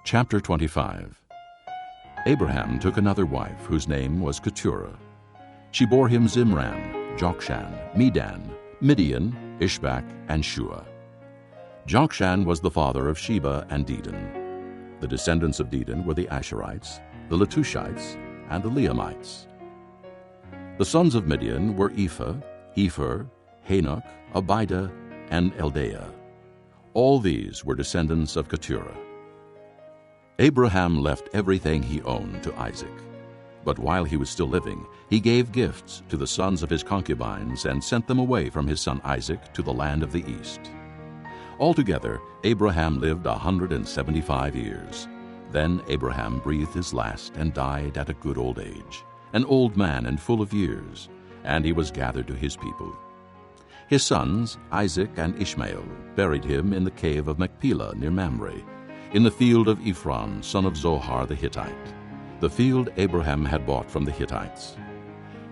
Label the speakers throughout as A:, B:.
A: Chapter 25. Abraham took another wife, whose name was Keturah. She bore him Zimran, Jokshan, Medan, Midian, Ishbak, and Shua. Jokshan was the father of Sheba and Dedan. The descendants of Dedan were the Asherites, the Letushites, and the Leamites. The sons of Midian were Ephah, Epher, Hanok, Abidah, and Eldaah. All these were descendants of Keturah. Abraham left everything he owned to Isaac. But while he was still living, he gave gifts to the sons of his concubines and sent them away from his son Isaac to the land of the east. Altogether, Abraham lived 175 years. Then Abraham breathed his last and died at a good old age, an old man and full of years, and he was gathered to his people. His sons, Isaac and Ishmael, buried him in the cave of Machpelah near Mamre, in the field of Ephron, son of Zohar the Hittite, the field Abraham had bought from the Hittites.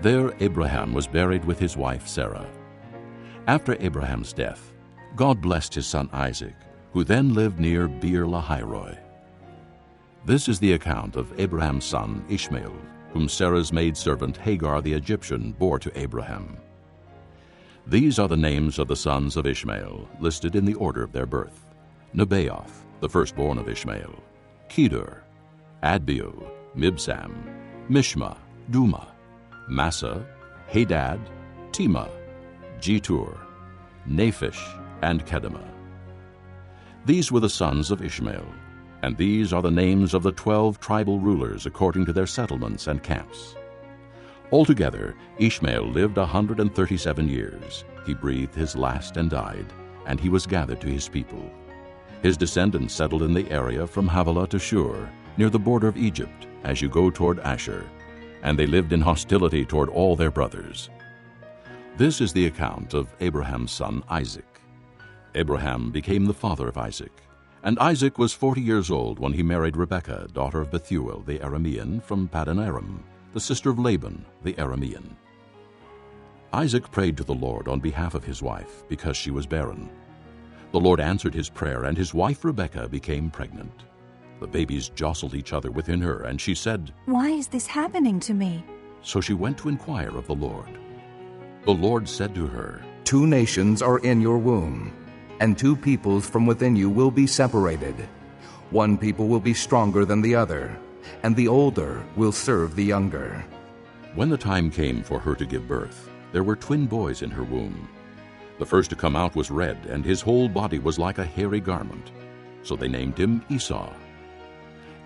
A: There Abraham was buried with his wife Sarah. After Abraham's death, God blessed his son Isaac, who then lived near Beer-lahai-roi. This is the account of Abraham's son Ishmael, whom Sarah's maidservant Hagar the Egyptian bore to Abraham. These are the names of the sons of Ishmael, listed in the order of their birth: Nebaioth, the firstborn of Ishmael, Kedar, Adbeel, Mibsam, Mishma, Duma, Massa, Hadad, Tema, Jetur, Naphish, and Kedemah. These were the sons of Ishmael, and these are the names of the 12 tribal rulers according to their settlements and camps. Altogether, Ishmael lived 137 years. He breathed his last and died, and he was gathered to his people. His descendants settled in the area from Havilah to Shur, near the border of Egypt, as you go toward Asher, and they lived in hostility toward all their brothers. This is the account of Abraham's son Isaac. Abraham became the father of Isaac, and Isaac was 40 years old when he married Rebekah, daughter of Bethuel the Aramean, from Paddan Aram, the sister of Laban the Aramean. Isaac prayed to the Lord on behalf of his wife, because she was barren. The Lord answered his prayer, and his wife Rebekah became pregnant. The babies jostled each other within her, and she said,
B: "Why is this happening to me?"
A: So she went to inquire of the Lord. The Lord said to her,
C: 2 nations are in your womb, and 2 peoples from within you will be separated. 1 people will be stronger than the other, and the older will serve the younger.
A: When the time came for her to give birth, there were twin boys in her womb. The first to come out was red, and his whole body was like a hairy garment. So they named him Esau.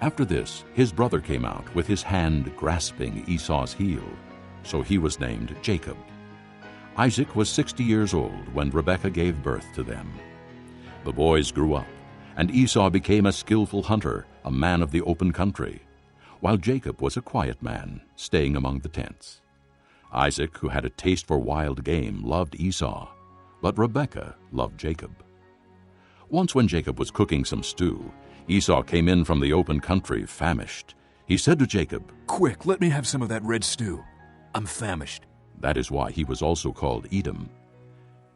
A: After this, his brother came out with his hand grasping Esau's heel. So he was named Jacob. Isaac was 60 years old when Rebekah gave birth to them. The boys grew up, and Esau became a skillful hunter, a man of the open country, while Jacob was a quiet man, staying among the tents. Isaac, who had a taste for wild game, loved Esau, but Rebekah loved Jacob. Once when Jacob was cooking some stew, Esau came in from the open country, famished. He said to Jacob,
D: "Quick, let me have some of that red stew. I'm famished."
A: That is why he was also called Edom.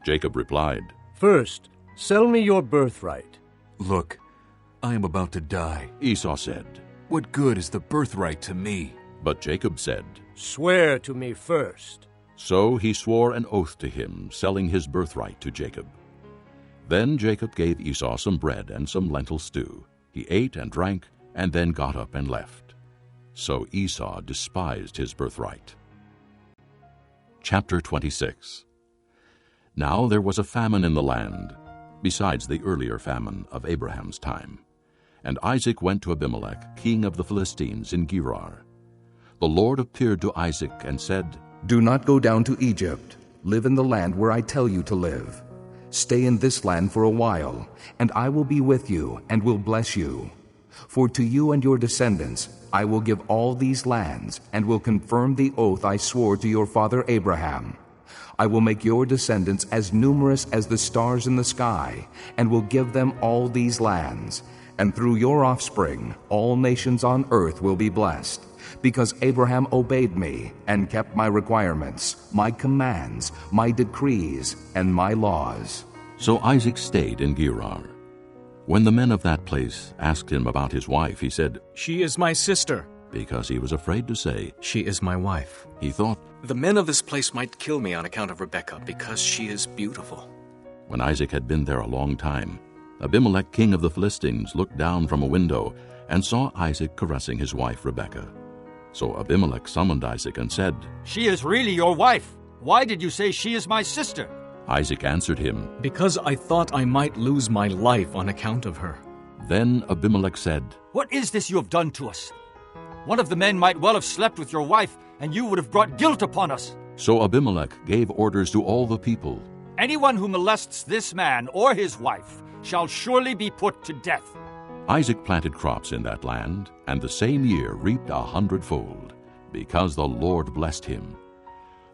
A: Jacob replied,
E: "First, sell me your birthright."
D: "Look, I am about to die.
A: Esau said.
D: What good is the birthright to me?"
A: But Jacob said,
E: "Swear to me first."
A: So he swore an oath to him, selling his birthright to Jacob. Then Jacob gave Esau some bread and some lentil stew. He ate and drank, and then got up and left. So Esau despised his birthright. Chapter 26. Now there was a famine in the land, besides the earlier famine of Abraham's time. And Isaac went to Abimelech, king of the Philistines, in Gerar. The Lord appeared to Isaac and said,
C: Do not go down to Egypt. Live in the land where I tell you to live. Stay in this land for a while, and I will be with you and will bless you. For to you and your descendants I will give all these lands, and will confirm the oath I swore to your father Abraham. I will make your descendants as numerous as the stars in the sky, and will give them all these lands. And through your offspring all nations on earth will be blessed, because Abraham obeyed me and kept my requirements, my commands, my decrees, and my laws."
A: So Isaac stayed in Gerar. When the men of that place asked him about his wife, he said,
F: "She is my sister."
A: because he was afraid to say,
F: "She is my wife."
A: he thought,
F: "The men of this place might kill me on account of Rebekah, because she is beautiful."
A: When Isaac had been there a long time, Abimelech, king of the Philistines, looked down from a window and saw Isaac caressing his wife Rebekah. So Abimelech summoned Isaac and said,
G: She is really your wife. Why did you say she is my sister?
A: Isaac answered him.
F: "Because I thought I might lose my life on account of her."
A: Then Abimelech said,
G: What is this you have done to us? One of the men might well have slept with your wife, and you would have brought guilt upon us.
A: So Abimelech gave orders to all the people,
G: Anyone who molests this man or his wife shall surely be put to death.
A: Isaac planted crops in that land, and the same year reaped 100-fold, because the Lord blessed him.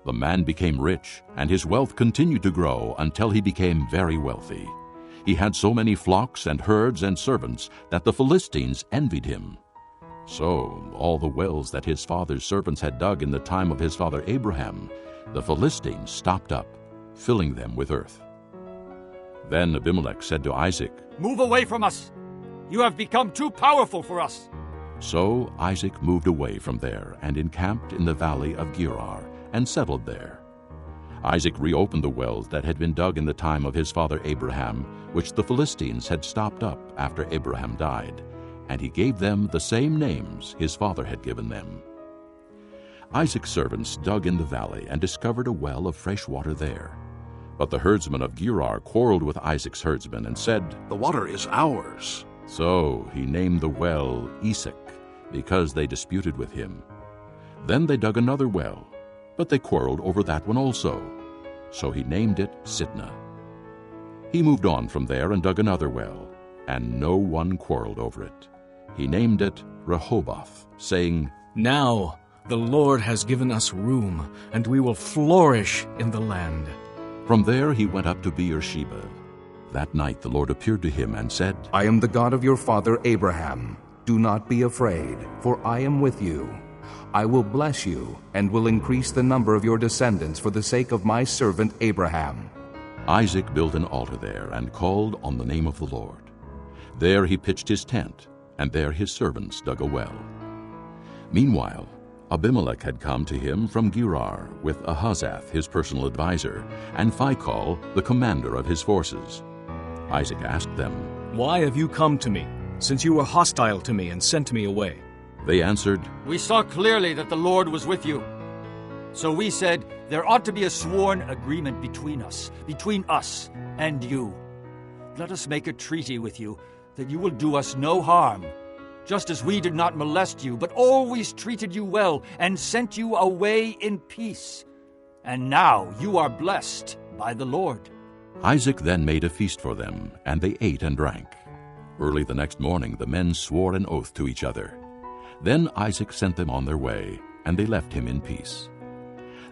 A: The man became rich, and his wealth continued to grow until he became very wealthy. He had so many flocks and herds and servants that the Philistines envied him. So all the wells that his father's servants had dug in the time of his father Abraham, the Philistines stopped up, filling them with earth. Then Abimelech said to Isaac,
G: Move away from us. You have become too powerful for us.
A: So Isaac moved away from there and encamped in the valley of Gerar and settled there. Isaac reopened the wells that had been dug in the time of his father Abraham, which the Philistines had stopped up after Abraham died, and he gave them the same names his father had given them. Isaac's servants dug in the valley and discovered a well of fresh water there. But the herdsmen of Gerar quarreled with Isaac's herdsmen and said,
D: The water is ours.
A: So he named the well Esek, because they disputed with him. Then they dug another well, but they quarreled over that one also. So he named it Sitnah. He moved on from there and dug another well, and no one quarreled over it. He named it Rehoboth, saying,
F: "Now the Lord has given us room, and we will flourish in the land."
A: From there he went up to Beersheba. That night the Lord appeared to him and said,
C: I am the God of your father Abraham. Do not be afraid, for I am with you. I will bless you, and will increase the number of your descendants for the sake of my servant Abraham.
A: Isaac built an altar there and called on the name of the Lord. There he pitched his tent, and there his servants dug a well. Meanwhile, Abimelech had come to him from Gerar with Ahuzzath, his personal adviser, and Phicol, the commander of his forces. Isaac asked them,
F: "Why have you come to me, since you were hostile to me and sent me away?"
A: They answered,
G: We saw clearly that the Lord was with you. So we said, There ought to be a sworn agreement between us and you. Let us make a treaty with you that you will do us no harm, just as we did not molest you, but always treated you well and sent you away in peace. And now you are blessed by the Lord.
A: Isaac then made a feast for them, and they ate and drank. Early the next morning the men swore an oath to each other. Then Isaac sent them on their way, and they left him in peace.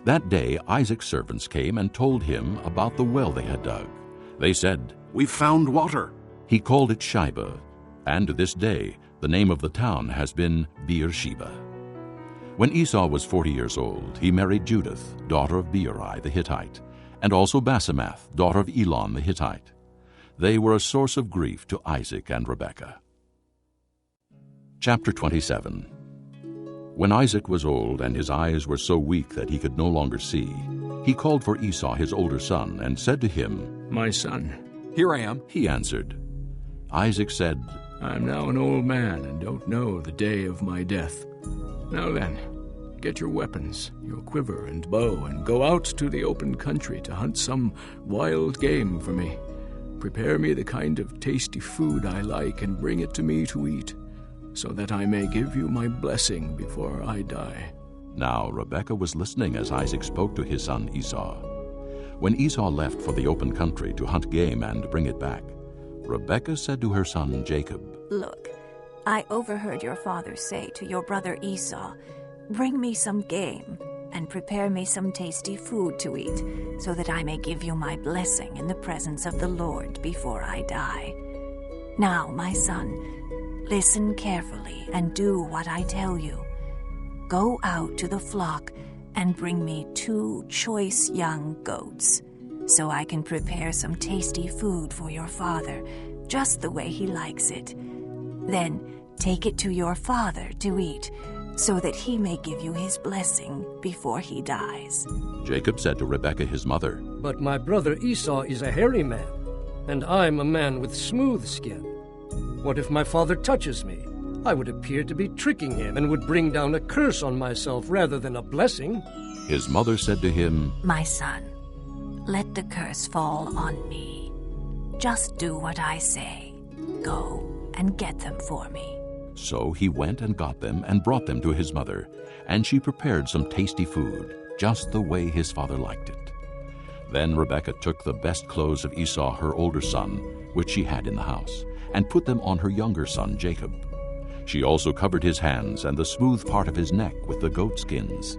A: That day Isaac's servants came and told him about the well they had dug. They said,
D: We've found water.
A: He called it Shibah, and to this day the name of the town has been Beersheba. When Esau was 40 years old, he married Judith, daughter of Beeri the Hittite, and also Basemath, daughter of Elon the Hittite. They were a source of grief to Isaac and Rebekah. Chapter 27. When Isaac was old and his eyes were so weak that he could no longer see, he called for Esau his older son and said to him,
F: "My son."
D: Here I am.
A: He answered. Isaac said,
F: "I am now an old man and don't know the day of my death. Now then, get your weapons, your quiver and bow, and go out to the open country to hunt some wild game for me. Prepare me the kind of tasty food I like and bring it to me to eat, so that I may give you my blessing before I die."
A: Now Rebekah was listening as Isaac spoke to his son Esau. When Esau left for the open country to hunt game and bring it back, Rebekah said to her son Jacob,
B: Look, I overheard your father say to your brother Esau, Bring me some game and prepare me some tasty food to eat, so that I may give you my blessing in the presence of the Lord before I die. Now, my son, listen carefully and do what I tell you. Go out to the flock and bring me 2 choice young goats, so I can prepare some tasty food for your father just the way he likes it. Then take it to your father to eat, so that he may give you his blessing before he dies."
A: Jacob said to Rebekah his mother,
E: But my brother Esau is a hairy man, and I'm a man with smooth skin. What if my father touches me? I would appear to be tricking him and would bring down a curse on myself rather than a blessing.
A: His mother said to him,
B: "My son, let the curse fall on me. Just do what I say. Go and get them for me."
A: So he went and got them and brought them to his mother, and she prepared some tasty food, just the way his father liked it. Then Rebekah took the best clothes of Esau, her older son, which she had in the house, and put them on her younger son Jacob. She also covered his hands and the smooth part of his neck with the goat skins.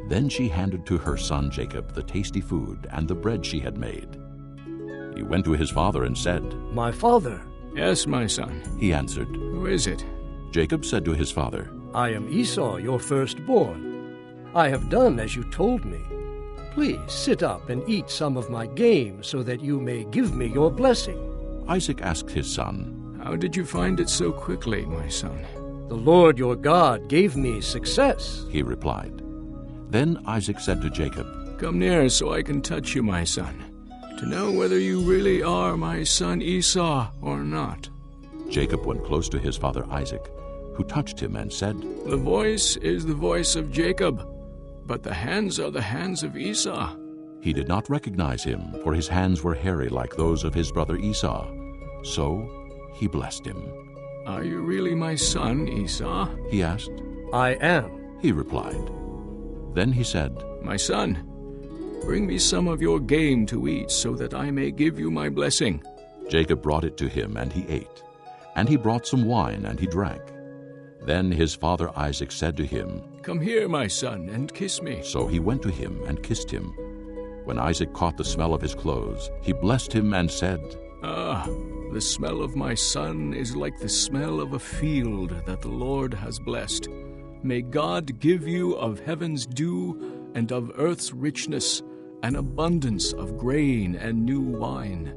A: Then she handed to her son Jacob the tasty food and the bread she had made. He went to his father and said,
E: "My father."
F: "Yes, my son."
A: He answered.
F: "Who is it?"
A: Jacob said to his father,
E: "I am Esau, your firstborn. I have done as you told me. Please sit up and eat some of my game so that you may give me your blessing."
A: Isaac asked his son,
F: "How did you find it so quickly, my son?"
E: "The Lord your God gave me success."
A: he replied. Then Isaac said to Jacob,
F: "Come near so I can touch you, my son, to know whether you really are my son Esau or not."
A: Jacob went close to his father Isaac, who touched him and said,
F: "The voice is the voice of Jacob, but the hands are the hands of Esau."
A: He did not recognize him, for his hands were hairy like those of his brother Esau. So he blessed him.
F: "Are you really my son, Esau?"
A: He asked.
E: "I am."
A: He replied. Then he said,
F: "My son, bring me some of your game to eat so that I may give you my blessing."
A: Jacob brought it to him, and he ate. And he brought some wine, and he drank. Then his father Isaac said to him,
F: "Come here, my son, and kiss me."
A: So he went to him and kissed him. When Isaac caught the smell of his clothes, he blessed him and said,
F: "Ah, the smell of my son is like the smell of a field that the Lord has blessed. May God give you of heaven's dew and of earth's richness an abundance of grain and new wine.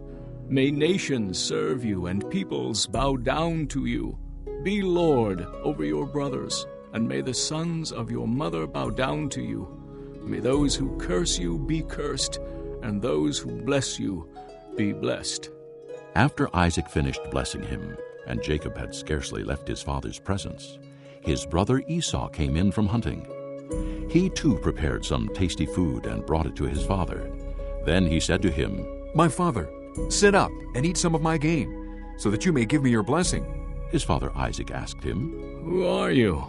F: May nations serve you and peoples bow down to you. Be Lord over your brothers, and may the sons of your mother bow down to you. May those who curse you be cursed, and those who bless you be blessed."
A: After Isaac finished blessing him, and Jacob had scarcely left his father's presence, his brother Esau came in from hunting. He too prepared some tasty food and brought it to his father. Then he said to him,
D: My father, sit up and eat some of my game, so that you may give me your blessing.
A: His father Isaac asked him,
F: "Who are you?"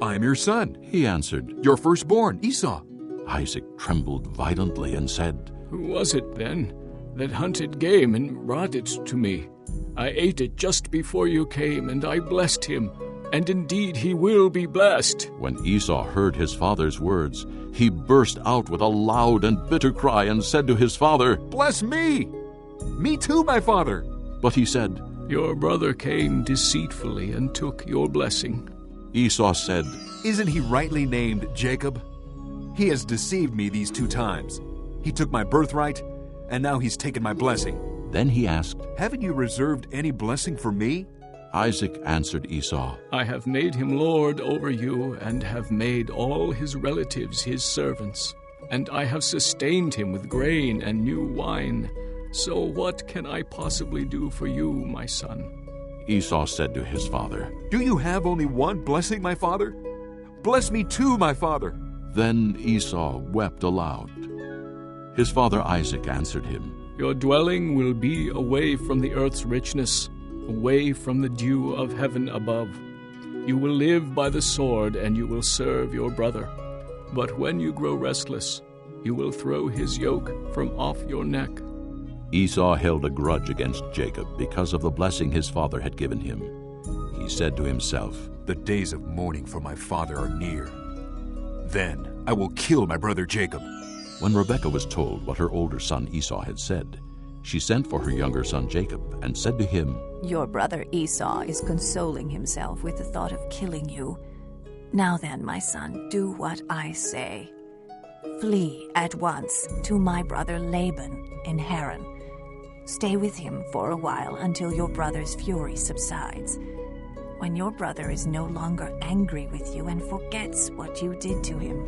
D: I am your son,
A: He answered.
D: your firstborn, Esau.
A: Isaac trembled violently and said,
F: "Who was it, then, that hunted game and brought it to me? I ate it just before you came, and I blessed him, and indeed he will be blessed."
A: When Esau heard his father's words, he burst out with a loud and bitter cry and said to his father,
D: Bless me! Me too, my father.
A: But he said,
F: "Your brother came deceitfully and took your blessing."
A: Esau said,
D: Isn't he rightly named Jacob? He has deceived me these 2 times. He took my birthright, and now he's taken my blessing.
A: Then he asked,
D: Haven't you reserved any blessing for me?
A: Isaac answered Esau,
F: "I have made him lord over you, and have made all his relatives his servants, and I have sustained him with grain and new wine. So what can I possibly do for you, my son?"
A: Esau said to his father.
D: Do you have only one blessing, my father? Bless me too, my father.
A: Then Esau wept aloud. His father Isaac answered him,
F: "Your dwelling will be away from the earth's richness, away from the dew of heaven above. You will live by the sword, and you will serve your brother. But when you grow restless, you will throw his yoke from off your neck."
A: Esau held a grudge against Jacob because of the blessing his father had given him. He said to himself,
D: The days of mourning for my father are near. Then I will kill my brother Jacob.
A: When Rebekah was told what her older son Esau had said, she sent for her younger son Jacob and said to him,
B: Your brother Esau is consoling himself with the thought of killing you. Now then, my son, do what I say. Flee at once to my brother Laban in Haran. Stay with him for a while until your brother's fury subsides. When your brother is no longer angry with you and forgets what you did to him,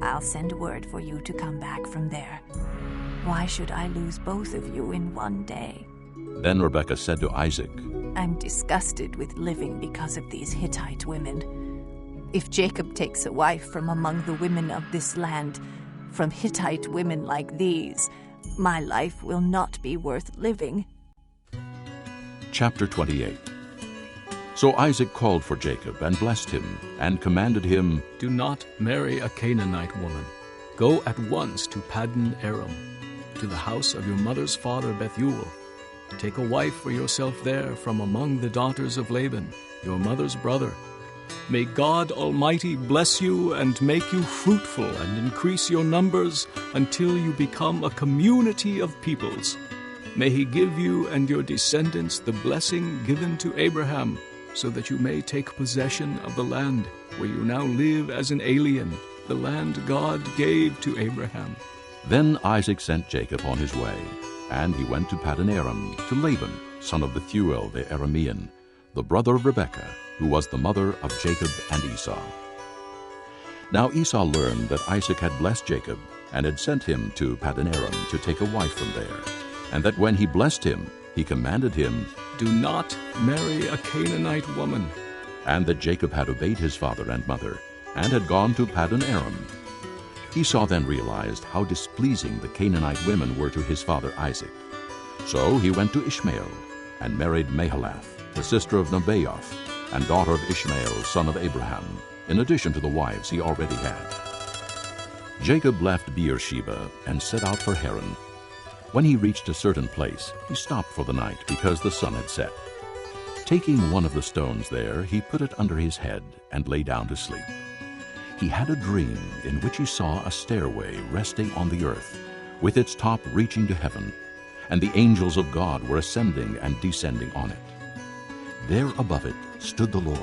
B: I'll send word for you to come back from there. Why should I lose both of you in one day?"
A: Then Rebekah said to Isaac,
B: "I'm disgusted with living because of these Hittite women. If Jacob takes a wife from among the women of this land, from Hittite women like these, my life will not be worth living."
A: Chapter 28. So Isaac called for Jacob and blessed him, and commanded him,
F: Do not marry a Canaanite woman. Go at once to Paddan Aram, to the house of your mother's father Bethuel. Take a wife for yourself there from among the daughters of Laban, your mother's brother. May God Almighty bless you and make you fruitful and increase your numbers until you become a community of peoples. May he give you and your descendants the blessing given to Abraham, so that you may take possession of the land where you now live as an alien, the land God gave to Abraham.
A: Then Isaac sent Jacob on his way, and he went to Paddan Aram, to Laban, son of Bethuel the Aramean, the brother of Rebekah, who was the mother of Jacob and Esau. Now Esau learned that Isaac had blessed Jacob, and had sent him to Paddan Aram to take a wife from there, and that when he blessed him, he commanded him,
F: Do not marry a Canaanite woman.
A: and that Jacob had obeyed his father and mother, and had gone to Paddan Aram. Esau then realized how displeasing the Canaanite women were to his father Isaac. So he went to Ishmael, and married Mahalath, the sister of Nebaioth, and daughter of Ishmael, son of Abraham, in addition to the wives he already had. Jacob left Beersheba and set out for Haran. When he reached a certain place, he stopped for the night because the sun had set. Taking one of the stones there, he put it under his head and lay down to sleep. He had a dream in which he saw a stairway resting on the earth, with its top reaching to heaven, and the angels of God were ascending and descending on it. There above it stood the Lord,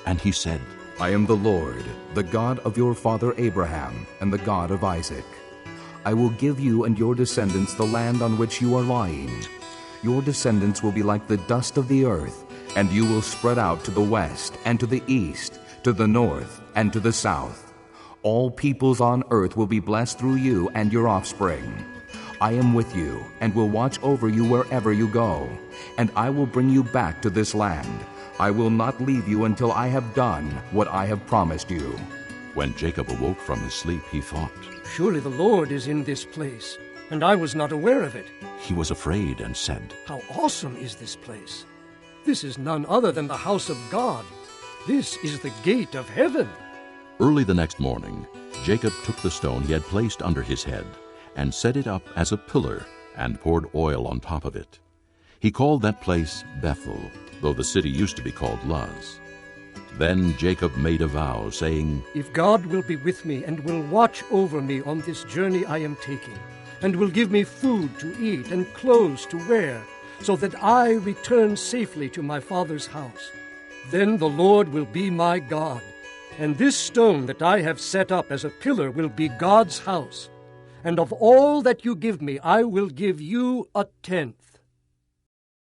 A: and he said,
C: I am the Lord, the God of your father Abraham, and the God of Isaac. I will give you and your descendants the land on which you are lying. Your descendants will be like the dust of the earth, and you will spread out to the west and to the east, to the north and to the south. All peoples on earth will be blessed through you and your offspring. I am with you and will watch over you wherever you go, and I will bring you back to this land. I will not leave you until I have done what I have promised you.
A: When Jacob awoke from his sleep, he thought,
E: Surely the Lord is in this place, and I was not aware of it.
A: He was afraid and said,
E: How awesome is this place! This is none other than the house of God. This is the gate of heaven.
A: Early the next morning, Jacob took the stone he had placed under his head and set it up as a pillar and poured oil on top of it. He called that place Bethel, though the city used to be called Luz. Then Jacob made a vow, saying,
E: If God will be with me and will watch over me on this journey I am taking, and will give me food to eat and clothes to wear, so that I return safely to my father's house, then the Lord will be my God, and this stone that I have set up as a pillar will be God's house. And of all that you give me, I will give you 1/10.